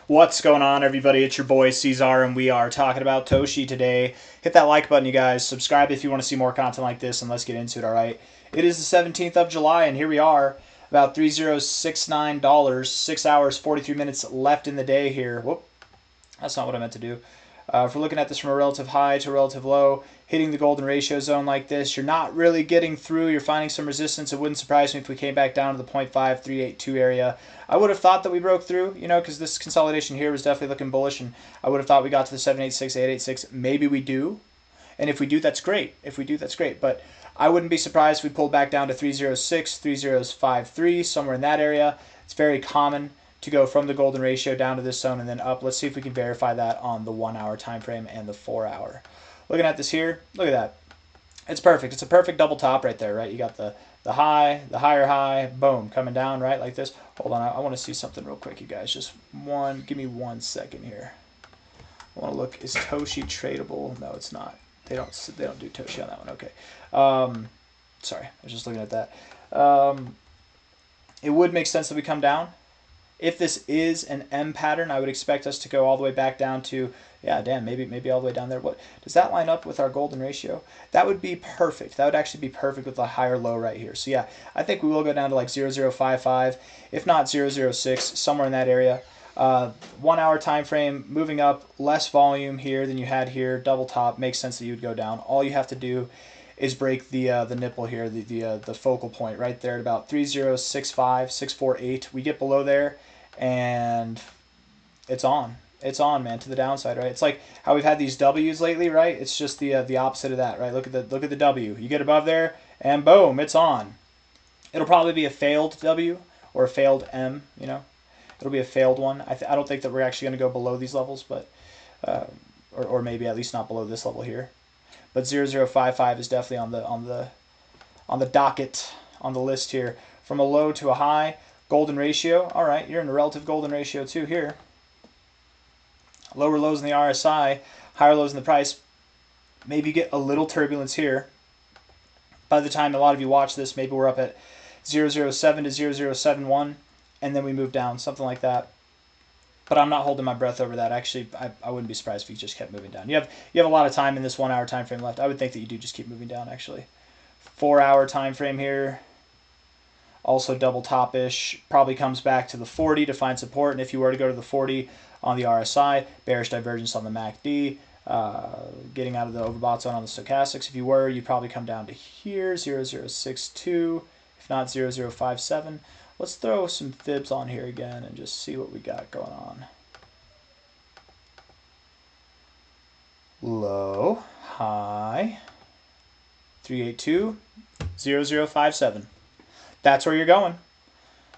What's going on, everybody? It's your boy C-Zar, and we are talking about TOSHI today. Hit that like button, you guys. Subscribe if you want to see more content like this, and let's get into it, all right? It is the 17th of July, and here we are, about $3069, 6 hours, 43 minutes left in the day here. Whoop, that's not what I meant to do. If we're looking at this from a relative high to a relative low, hitting the golden ratio zone like this, you're not really getting through. You're finding some resistance. It wouldn't surprise me if we came back down to the 0.5382 area. I would have thought that we broke through, you know, because this consolidation here was definitely looking bullish, and I would have thought we got to the 786, 886. Maybe we do, and if we do, that's great. If we do, that's great, but I wouldn't be surprised if we pulled back down to 306, 3053, somewhere in that area. It's very common to go from the golden ratio down to this zone and then up. Let's see if we can verify that on the 1 hour time frame and the 4 hour. Looking at this here, look at that. It's perfect. It's a perfect double top right there, right? You got the high, the higher high, boom, coming down, right, like this. Hold on, I want to see something real quick, you guys. Just give me 1 second here. I want to look, is TOSHI tradable? No, it's not. They don't do TOSHI on that one. Okay. Sorry, I was just looking at that. It would make sense that we come down. If this is an M pattern, I would expect us to go all the way back down to, yeah, damn, maybe all the way down there. What does that line up with our golden ratio? That would be perfect. That would actually be perfect with the higher low right here. So yeah, I think we will go down to like 0055, if not 006, somewhere in that area. 1 hour time frame, moving up, less volume here than you had here. Double top, makes sense that you would go down. All you have to do is break the nipple here, the focal point right there at about 3065, 648. We get below there, and it's on. It's on, man, to the downside, right? It's like how we've had these W's lately, right? It's just the opposite of that, right? Look at the W. You get above there, and boom, it's on. It'll probably be a failed W or a failed M, you know. It'll be a failed one. I don't think that we're actually going to go below these levels, but or maybe at least not below this level here. But 0055 is definitely on the docket, on the list here. From a low to a high, golden ratio. All right, you're in the relative golden ratio too here. Lower lows in the RSI, higher lows in the price. Maybe you get a little turbulence here. By the time a lot of you watch this, maybe we're up at 007 to 0071, and then we move down, something like that. But I'm not holding my breath over that. Actually, I wouldn't be surprised if you just kept moving down. You have a lot of time in this 1 hour time frame left. I would think that you do just keep moving down, actually. 4 hour time frame here. Also double top-ish. Probably comes back to the 40 to find support. And if you were to go to the 40 on the RSI, bearish divergence on the MACD, getting out of the overbought zone on the stochastics. If you were, you'd probably come down to here, 0062, if not 0057. Let's throw some fibs on here again and just see what we got going on. Low, high, 382, 0057. That's where you're going.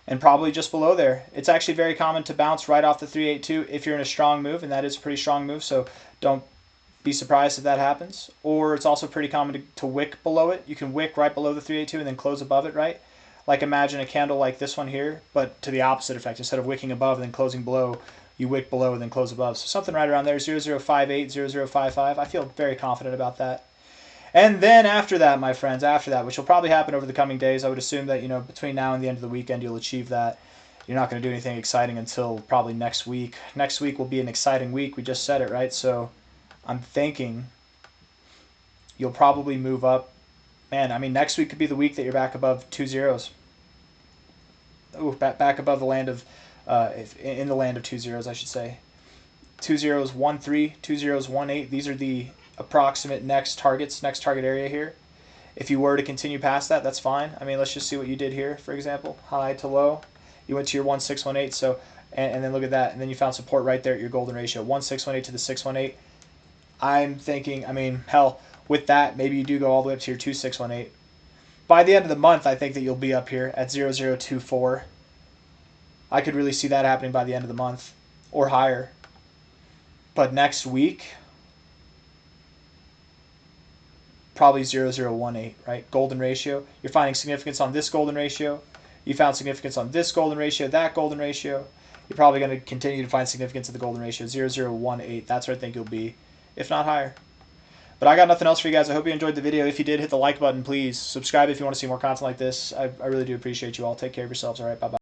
And probably just below there. It's actually very common to bounce right off the 382 if you're in a strong move, and that is a pretty strong move, so don't be surprised if that happens. Or it's also pretty common to wick below it. You can wick right below the 382 and then close above it, right? Like imagine a candle like this one here, but to the opposite effect. Instead of wicking above and then closing below, you wick below and then close above. So something right around there, 0058, 0055. I feel very confident about that. And then after that, my friends, after that, which will probably happen over the coming days, I would assume that, you know, between now and the end of the weekend, you'll achieve that. You're not going to do anything exciting until probably next week. Next week will be an exciting week. We just said it, right? So I'm thinking you'll probably move up. Man, I mean, next week could be the week that you're back above 2 zeros. Ooh, back above the land of, in the land of 2 zeros, I should say. 2 zeros, 1 3, 2 zeros, 1 8. These are the approximate next targets, next target area here. If you were to continue past that, that's fine. I mean, let's just see what you did here, for example. High to low. You went to your 1618, so, and then look at that. And then you found support right there at your golden ratio, 1618 to the 618. I'm thinking, I mean, hell, with that, maybe you do go all the way up to your 2618. By the end of the month, I think that you'll be up here at 0024. I could really see that happening by the end of the month or higher. But next week, probably 0018, right? Golden ratio. You're finding significance on this golden ratio. You found significance on this golden ratio, that golden ratio. You're probably going to continue to find significance of the golden ratio, 0018. That's where I think you'll be, if not higher. But I got nothing else for you guys. I hope you enjoyed the video. If you did, hit the like button, please. Subscribe if you want to see more content like this. I really do appreciate you all. Take care of yourselves. All right, bye-bye.